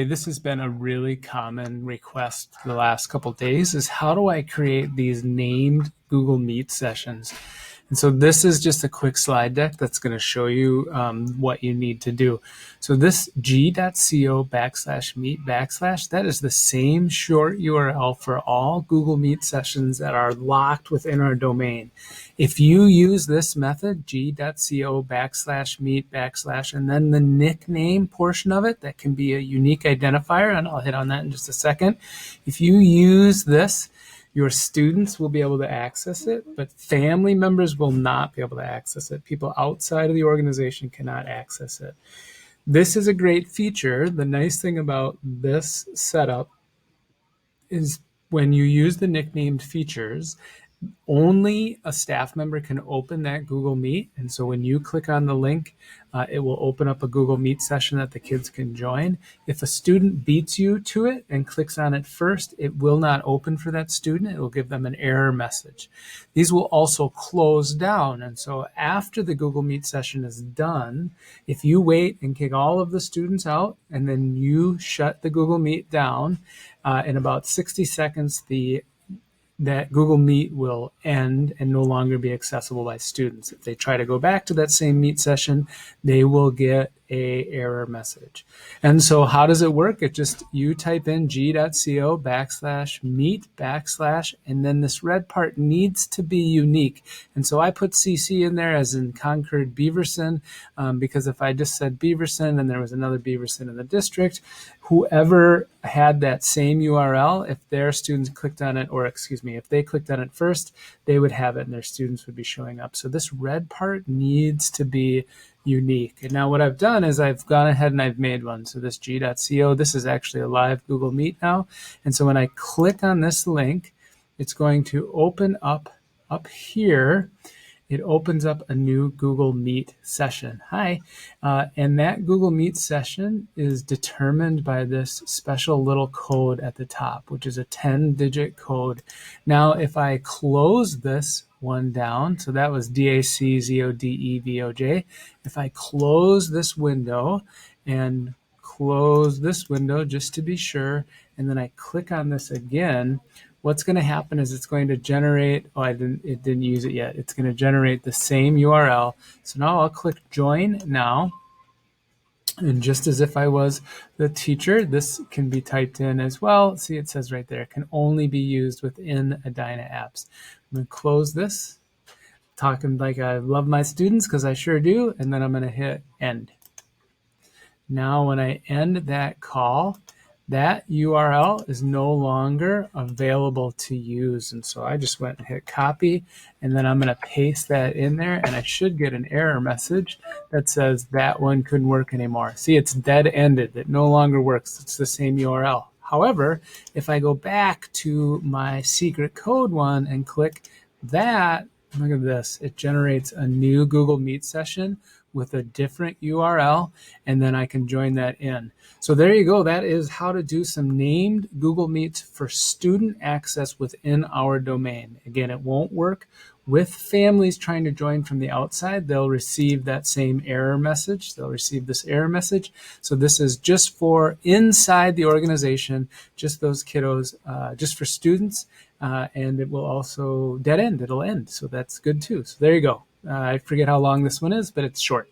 This has been a really common request the last couple of days is how do I create these named Google Meet sessions? And so this is just a quick slide deck that's going to show you what you need to do. So this g.co/meet/, that is the same short URL for all Google Meet sessions that are locked within our domain. If you use this method, g.co/meet/, and then the nickname portion of it, that can be a unique identifier, and I'll hit on that in just a second. If you use this, your students will be able to access it, but family members will not be able to access it. People outside of the organization cannot access it. This is a great feature. The nice thing about this setup is when you use the nicknamed features, only a staff member can open that Google Meet. And so when you click on the link, it will open up a Google Meet session that the kids can join. If a student beats you to it and clicks on it first, it will not open for that student. It will give them an error message. These will also close down. And so after the Google Meet session is done, if you wait and kick all of the students out and then you shut the Google Meet down, in about 60 seconds, that Google Meet will end and no longer be accessible by students. If they try to go back to that same Meet session, they will get a error message. And so how does it work? You type in g.co/meet/ and then this red part needs to be unique. And so I put CC in there as in Concord Beaverson, because if I just said Beaverson and there was another Beaverson in the district, whoever had that same URL, if their students clicked on it, if they clicked on it first, they would have it and their students would be showing up. So this red part needs to be unique. And now what I've done is I've gone ahead and I've made one. So this g.co, this is actually a live Google Meet now. And so when I click on this link, it's going to open up here. It opens up a new Google Meet session. Hi. And that Google Meet session is determined by this special little code at the top, which is a 10-digit code. Now, if I close this one down, so that was DACZODEVOJ. If I close this window and close this window just to be sure, and then I click on this again, what's going to happen is it's going to generate, it didn't use it yet. It's going to generate the same URL. So now I'll click join now. And just as if I was the teacher, this can be typed in as well. See, it says right there, it can only be used within Edina apps. I'm going to close this, talking like I love my students because I sure do. And then I'm going to hit end. Now, when I end that call, that URL is no longer available to use. And so I just went and hit copy, and then I'm going to paste that in there, and I should get an error message that says that one couldn't work anymore. See, it's dead-ended. It no longer works. It's the same URL. However, if I go back to my secret code one and click that, look at this. It generates a new Google Meet session with a different URL, and then I can join that in. So there you go. That is how to do some named Google Meets for student access within our domain. Again, it won't work with families trying to join from the outside. They'll receive that same error message. They'll receive this error message. So this is just for inside the organization, just those kiddos, just for students, and it will also dead end. It'll end. So that's good too. So there you go. I forget how long this one is, but it's short.